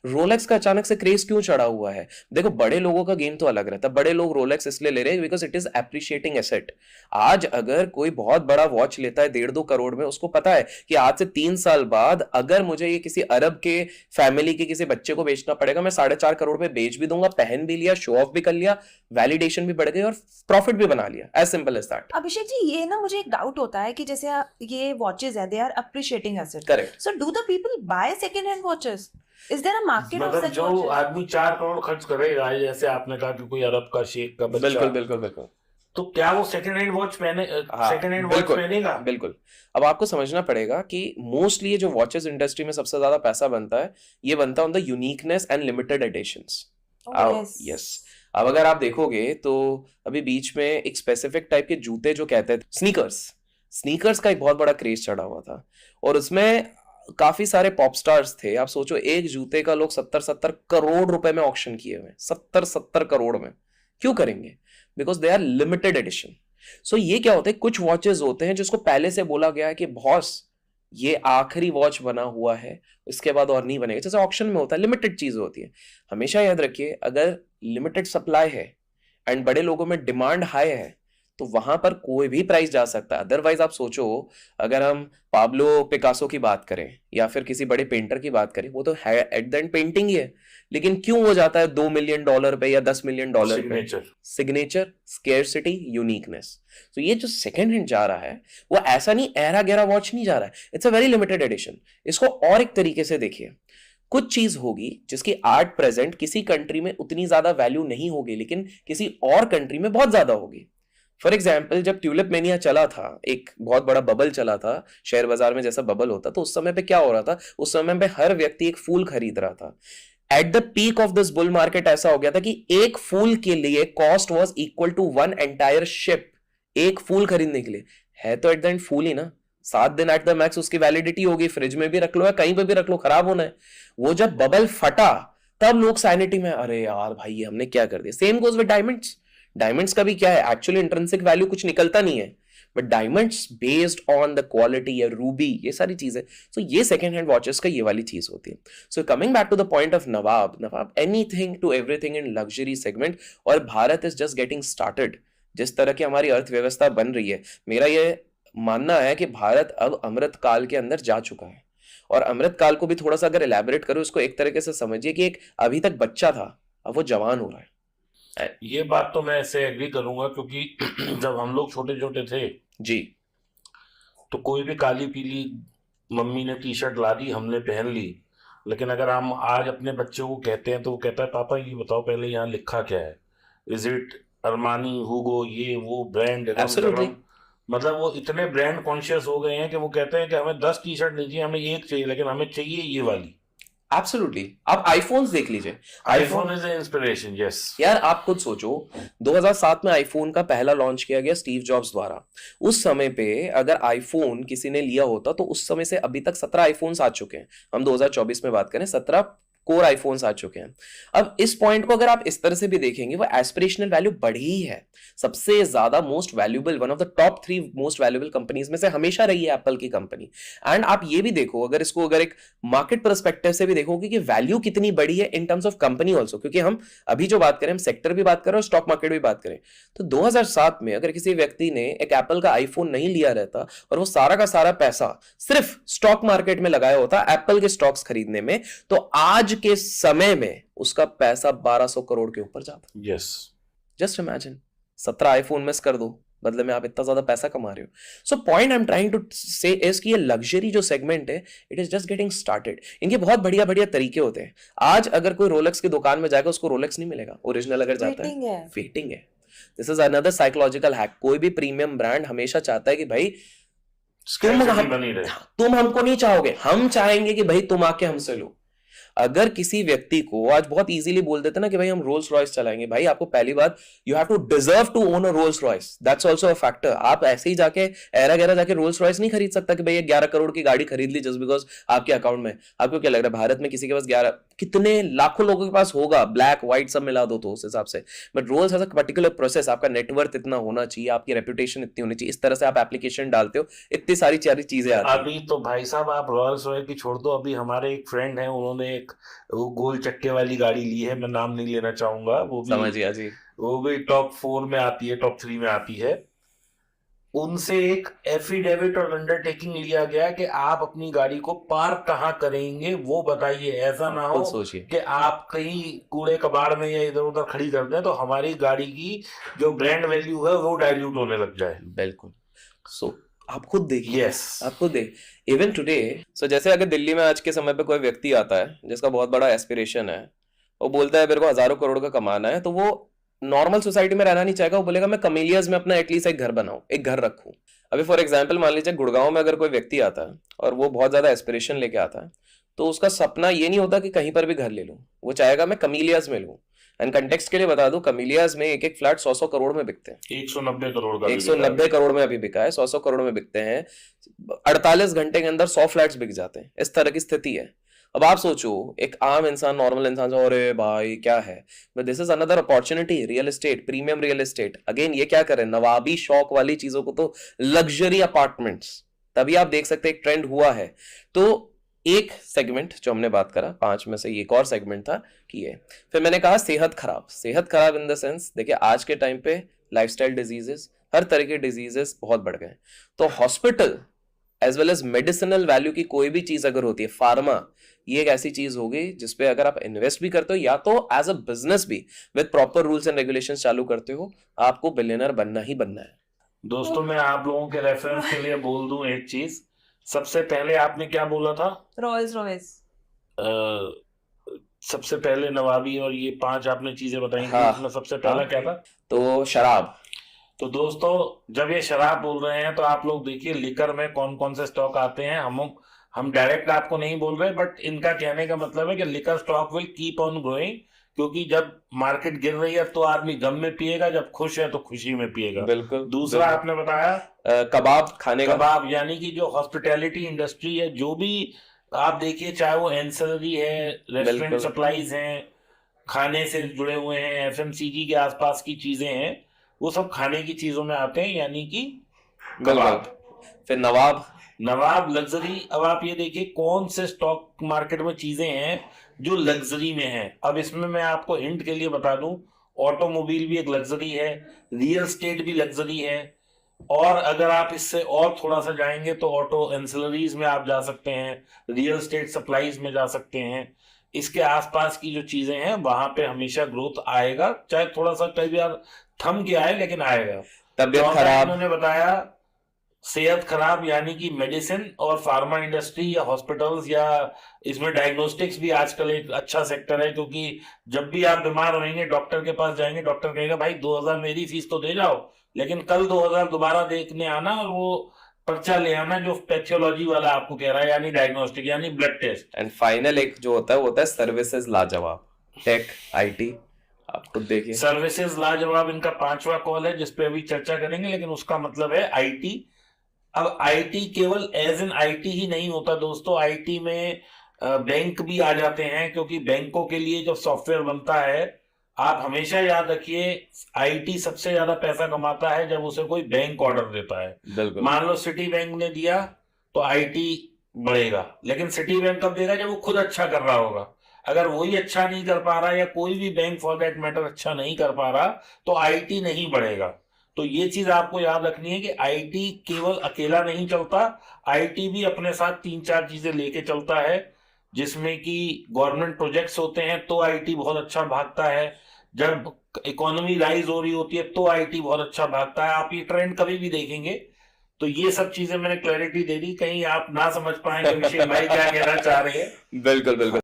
Rolex का अचानक से क्रेज क्यों चढ़ा हुआ है? देखो, बड़े लोगों का गेम तो अलग रहता है। बड़े लोग रोलेक्स इसलिए ले रहे हैं because it is appreciating asset. आज अगर कोई बहुत बड़ा वॉच लेता है 1.5-2 करोड़ में, उसको पता है कि आज से 3 साल बाद अगर मुझे ये किसी अरब के फैमिली के किसी बच्चे को बेचना पड़ेगा, मैं 4.5 करोड़ में बेच भी दूंगा, पहन भी लिया, शो ऑफ भी कर लिया, वैलिडेशन भी बढ़ गई और प्रॉफिट भी बना लिया। As simple as that. Abhishek ji, ये ना मुझे एक डाउट होता है कि जैसे ये वॉचेस है, they are appreciating asset, correct. So do the people buy second hand watches? Is there a market of मतलब सच जो वॉचेस? आदमी 4 करोड़ खर्च करेगा, जैसे आपने कहा कि कोई अरब का शेख का बच्चा, बिल्कुल बिल्कुल बिल्कुल। तो क्या वो सेकंड हैंड वॉच पहने, हाँ, सेकंड हैंड वॉच बिल्कुल पहनेगा? बिल्कुल। अब आपको समझना पड़ेगा कि मोस्टली ये जो वॉचेस इंडस्ट्री में सबसे ज्यादा पैसा बनता है, ये बनता है on the uniqueness and limited editions. Yes. अब अगर आप देखोगे तो अभी बीच में एक स्पेसिफिक टाइप के जूते जो कहते हैं स्नीकर्स का एक बहुत बड़ा क्रेज चढ़ा हुआ था, और उसमें काफी सारे पॉप स्टार्स थे। आप सोचो, एक जूते का लोग 70-70 करोड़ रुपए में ऑक्शन किए हुए, 70-70 करोड़ में। क्यों करेंगे? Because they are limited edition. So ये क्या होता है, कुछ वॉचेस होते हैं जिसको पहले से बोला गया है कि बॉस ये आखिरी वॉच बना हुआ है, इसके बाद और नहीं बनेगा। जैसे ऑक्शन में होता है, लिमिटेड चीज होती है। हमेशा याद रखिए, अगर लिमिटेड सप्लाई है एंड बड़े लोगों में डिमांड हाई है, तो वहां पर कोई भी प्राइस जा सकता है। अदरवाइज आप सोचो, अगर हम पाब्लो पिकासो की बात करें या फिर किसी बड़े पेंटर की बात करें, वो तो है एट द एंड पेंटिंग ही है, लेकिन क्यों हो जाता है $2 मिलियन पे या $10 मिलियन पे? Signature, scarcity, uniqueness. तो ये जो सेकंड हैंड जा रहा है, वो ऐसा नहीं एरा गैरा वॉच नहीं जा रहा है, it's a very limited edition. इसको और एक तरीके से देखिए, कुछ चीज होगी जिसकी आर्ट प्रेजेंट किसी कंट्री में उतनी ज्यादा वैल्यू नहीं होगी, लेकिन किसी और कंट्री में बहुत ज्यादा होगी। फॉर एग्जाम्पल, जब ट्यूलिप मेनिया चला था, एक बहुत बड़ा बबल चला था शेयर बाजार में, जैसा बबल होता, तो उस समय पे क्या हो रहा था? उस समय पे हर व्यक्ति एक फूल खरीद रहा था। At the peak of this bull market ऐसा हो गया था कि एक फूल के लिए cost was equal to 1 entire ship. एक फूल खरीदने के लिए है तो एट द एंड फूल ही ना, 7 दिन एट द मैक्स उसकी वैलिडिटी होगी, फ्रिज में भी रख लो या कहीं पे भी रख लो, खराब होना है। वो जब बबल फटा, तब लोग सैनिटी में, अरे यार भाई ये हमने क्या कर दिया। सेम गोज विद डायमंड्स का भी क्या है, एक्चुअली इंट्रिंसिक वैल्यू कुछ निकलता नहीं है, but diamonds based on the quality या रूबी, ये सारी चीजें। सो ये सेकंड हैंड वॉचेस का ये वाली चीज होती है। So coming back to the point of नवाब anything to everything in luxury segment, और Bharat is just getting started. जिस तरह की हमारी अर्थव्यवस्था बन रही है, मेरा ये मानना है कि भारत अब अमृत काल के अंदर जा चुका है। और अमृत काल को भी थोड़ा सा अगर एलैबोरेट करो, इसको एक तरीके से समझिए कि एक अभी तक बच्चा था, अब वो जवान हो रहा है। ये बात तो मैं ऐसे एग्री करूंगा, क्योंकि जब हम लोग छोटे छोटे थे जी, तो कोई भी काली पीली मम्मी ने टी शर्ट ला दी, हमने पहन ली। लेकिन अगर हम आज अपने बच्चे को कहते हैं तो वो कहता है, पापा ये बताओ पहले यहाँ लिखा क्या है, इज इट अरमानी, हुगो, ये वो ब्रांड? एब्सोल्युटली। मतलब वो इतने ब्रांड कॉन्शियस हो गए हैं कि वो कहते हैं कि हमें 10 टी शर्ट नहीं चाहिए, हमें एक चाहिए, लेकिन हमें चाहिए ये वाली। एब्सोल्युटली। आप आईफोन्स देख लीजिए, आईफोन इज इंस्पिरेशन। यस यार आप खुद सोचो, 2007 में आईफोन का पहला लॉन्च किया गया स्टीव जॉब्स द्वारा। उस समय पे अगर आईफोन किसी ने लिया होता, तो उस समय से अभी तक 17 आईफोन्स आ चुके हैं। हम 2024 में बात करें, 17 कोर आईफोन्स आ चुके हैं। अब इस पॉइंट को अगर आप इस तरह से भी देखेंगे, वो एस्पिरेशनल वैल्यू बढ़ी ही है। सबसे ज्यादा most valuable, one of the top 3 most valuable companies में से हमेशा रही है एप्पल की कंपनी। एंड आप ये भी देखो, अगर इसको अगर एक मार्केट पर्सपेक्टिव से भी देखोगे कि वैल्यू कितनी बड़ी है in terms of company also, क्योंकि हम अभी जो बात करें, हम सेक्टर भी बात करें और स्टॉक मार्केट भी बात करें, तो 2007 में अगर किसी व्यक्ति ने एक एप्पल का आईफोन नहीं लिया रहता और वो सारा का सारा पैसा सिर्फ स्टॉक मार्केट में लगाया होता एप्पल के स्टॉक्स खरीदने में, तो आज के समय में उसका पैसा 1200 करोड़ के ऊपर जाता। Yes, just imagine, 17 iPhone miss कर दो, बदले में आप इतना ज्यादा पैसा कमा रहे हो। So point I am trying to say is कि ये लग्जरी जो सेगमेंट है, it is just getting started. इनके बहुत बढ़िया बढ़िया तरीके होते हैं। आज अगर कोई रोलेक्स की दुकान में जाएगा, उसको रोलेक्स नहीं मिलेगा ओरिजिनल, अगर जाता है वेटिंग है। This is another psychological hack. कोई भी प्रीमियम ब्रांड हमेशा चाहता है कि भाई तुम हमको नहीं चाहोगे, हम चाहेंगे कि भाई तुम आके हमसे लो। अगर किसी व्यक्ति को आज बहुत इजीली बोल देते ना कि भाई हम रोल्स रॉयस चलाएंगे, भाई आपको पहली बात, you have to deserve to own a Rolls Royce, that's also a factor. आप ऐसे ही जाके एरा गैरा जाके रोल्स रॉयस नहीं खरीद सकता कि भाई 11 करोड़ की गाड़ी खरीद ली जस्ट बिकॉज आपके अकाउंट में। आपको क्या लग रहा है भारत में किसी के पास कितने लाखों लोगों के पास होगा, ब्लैक व्हाइट सब मिला दो तो उस हिसाब से, but Rolls has a particular process, आपका नेटवर्थ इतना होना चाहिए, आपकी रेपुटेशन इतनी होनी चाहिए, इस तरह से आप एप्लीकेशन डालते हो, इतनी सारी चीजें आती हैं। अभी तो भाई साहब आप रॉयल्स रॉयल की छोड़ दो, अभी हमारे एक फ्रेंड है, उन्होंने एक वो गोल चक्के वाली गाड़ी ली है, मैं नाम नहीं लेना चाहूंगा, समझ गया जी। वो भी टॉप 4 में आती है, टॉप 3 में आती है। उनसे एक एफिडेविट और अंडरटेकिंग लिया गया कि आप अपनी गाड़ी को पार्क कहाँ करेंगे वो बताइए, ऐसा ना हो खुद सोचिए। कि आप कहीं कूड़े कबाड़ में या इधर उधर खड़ी कर दें तो हमारी गाड़ी की जो ब्रांड वैल्यू है वो डाइल्यूट होने लग जाए। बिल्कुल। सो आप खुद देखिए, यस आप खुद देख, इवन टुडे, सो जैसे अगर दिल्ली में आज के समय पे कोई व्यक्ति आता है जिसका बहुत बड़ा एस्पिरेशन है, वो बोलता है मेरे को हजारों करोड़ का कमाना है, तो वो नॉर्मल सोसाइटी में रहना नहीं चाहेगा, वो बोलेगा मैं कमेलियाज में अपना एटलीस्ट एक घर बनाऊं, एक घर रखूं। अभी फॉर एग्जांपल मान लीजिए गुड़गांव में अगर कोई व्यक्ति आता है और वो बहुत ज्यादा एस्पिरेशन लेके आता है, तो उसका सपना ये नहीं होता कि कहीं पर भी घर ले लूं, वो चाहेगा मैं कमेलियाज में लूं। एंड कंटेक्स्ट के लिए बता दूं, कमेलियाज में एक एक फ्लैट 100 करोड़ में बिकते हैं। 190 करोड़ का 190 करोड़ में अभी बिका है, 100 करोड़ में बिकते हैं, 48 घंटे के अंदर 100 फ्लैट्स बिक जाते हैं, इस तरह की स्थिति है। अब आप सोचो एक आम इंसान, नॉर्मल इंसान जो, अरे भाई क्या है, but this is another opportunity, real estate, premium real estate. Again ये क्या करें, नवाबी शौक वाली चीजों को, तो लग्जरी अपार्टमेंट्स, तभी आप देख सकते हैं एक ट्रेंड हुआ है। तो एक सेगमेंट जो हमने बात करा 5 में से एक और सेगमेंट था कि ये, फिर मैंने कहा सेहत खराब इन द सेंस, देखिए आज के टाइम पे लाइफस्टाइल डिजीजेस, हर तरह के डिजीजेस बहुत बढ़ गए, तो hospital as well as medicinal value की कोई भी चीज अगर होती है, फार्मा, ये एक ऐसी चीज होगी जिसपे अगर आप इन्वेस्ट भी करते हो या तो एज अ बिजनेस भी with proper rules and regulations चालू करते हो, आपको बिलियनर बनना ही बनना है। दोस्तों मैं आप लोगों के रेफरेंस के लिए बोल दूं एक चीज, सबसे पहले आपने क्या बोला था, रॉयल्स रॉयल्स, सबसे पहले नवाबी और ये 5 आपने चीजें बताई थी, हाँ, उसमें सबसे पहला क्या था, तो शराब। तो दोस्तों जब ये शराब बोल रहे हैं तो आप लोग देखिए लिकर में कौन कौन से स्टॉक आते हैं, हम डायरेक्ट आपको नहीं बोल रहे, बट इनका कहने का मतलब है कि liquor stock will keep on growing, क्योंकि जब मार्केट गिर रही है तो आदमी गम में पिएगा, जब खुश है तो खुशी में पिएगा। बिल्कुल। दूसरा आपने बताया कबाब खाने का, कबाब, यानी कि जो हॉस्पिटैलिटी इंडस्ट्री है, जो भी आप देखिए, चाहे वो एंसेलरी है, रेस्टोरेंट सप्लाईज हैं, खाने से जुड़े हुए हैं, एफएमसीजी के आसपास की चीजें हैं, वो सब खाने की चीजों में आते हैं, यानी कि कबाब। फिर नवाब लग्जरी। अब आप ये देखिए कौन से स्टॉक मार्केट में चीजें हैं जो लग्जरी में हैं। अब इसमें मैं आपको हिंट के लिए बता दूं, ऑटोमोबाइल भी एक लग्जरी है, रियल एस्टेट भी लग्जरी है, और अगर आप इससे और थोड़ा सा जाएंगे तो ऑटो एंसिलरीज में आप जा सकते हैं, रियल एस्टेट सप्लाईज में जा सकते हैं। इसके आसपास की जो चीजें हैं वहां पे हमेशा ग्रोथ आएगा, चाहे थोड़ा सा कई बार थम के आए, लेकिन आएगा। तबीयत खराब, उन्होंने बताया सेहत खराब, यानी कि मेडिसिन और फार्मा इंडस्ट्री या हॉस्पिटल्स, या इसमें डायग्नोस्टिक्स भी आजकल एक अच्छा सेक्टर है, क्योंकि जब भी आप बीमार होंगे डॉक्टर के पास जाएंगे, डॉक्टर कहेगा भाई 2000 मेरी फीस तो दे जाओ, लेकिन कल 2000 दोबारा देखने आना और वो पर्चा ले आना जो पैथोलॉजी वाला आपको कह रहा है, यानी डायग्नोस्टिक, यानी ब्लड टेस्ट। एंड फाइनल एक जो होता है वो होता है सर्विसेज लाजवाब, टेक, आईटी, आप खुद देखिए। सर्विसेज लाजवाब इनका 5वां कॉल है जिसपे अभी चर्चा करेंगे, लेकिन उसका मतलब है आईटी। अब आईटी केवल एज एन आईटी ही नहीं होता दोस्तों, आईटी में बैंक भी आ जाते हैं, क्योंकि बैंकों के लिए जब सॉफ्टवेयर बनता है, आप हमेशा याद रखिए आईटी सबसे ज्यादा पैसा कमाता है जब उसे कोई बैंक ऑर्डर देता है। मान लो सिटी बैंक ने दिया तो आईटी बढ़ेगा, लेकिन सिटी बैंक कब देगा, जब वो खुद अच्छा कर रहा होगा। अगर वही अच्छा नहीं कर पा रहा, या कोई भी बैंक फॉर दैट मैटर अच्छा नहीं कर पा रहा, तो आईटी नहीं बढ़ेगा। तो ये चीज आपको याद रखनी है कि आईटी केवल अकेला नहीं चलता, आईटी भी अपने साथ 3-4 चीजें लेके चलता है, जिसमें कि गवर्नमेंट प्रोजेक्ट्स होते हैं तो आईटी बहुत अच्छा भागता है, जब इकोनॉमी राइज हो रही होती है तो आईटी बहुत अच्छा भागता है। आप ये ट्रेंड कभी भी देखेंगे। तो ये सब चीजें मैंने क्लैरिटी दे दी, कहीं आप ना समझ पाए कि विषय भाई क्या कहना चाह रहे हैं। बिल्कुल बिल्कुल।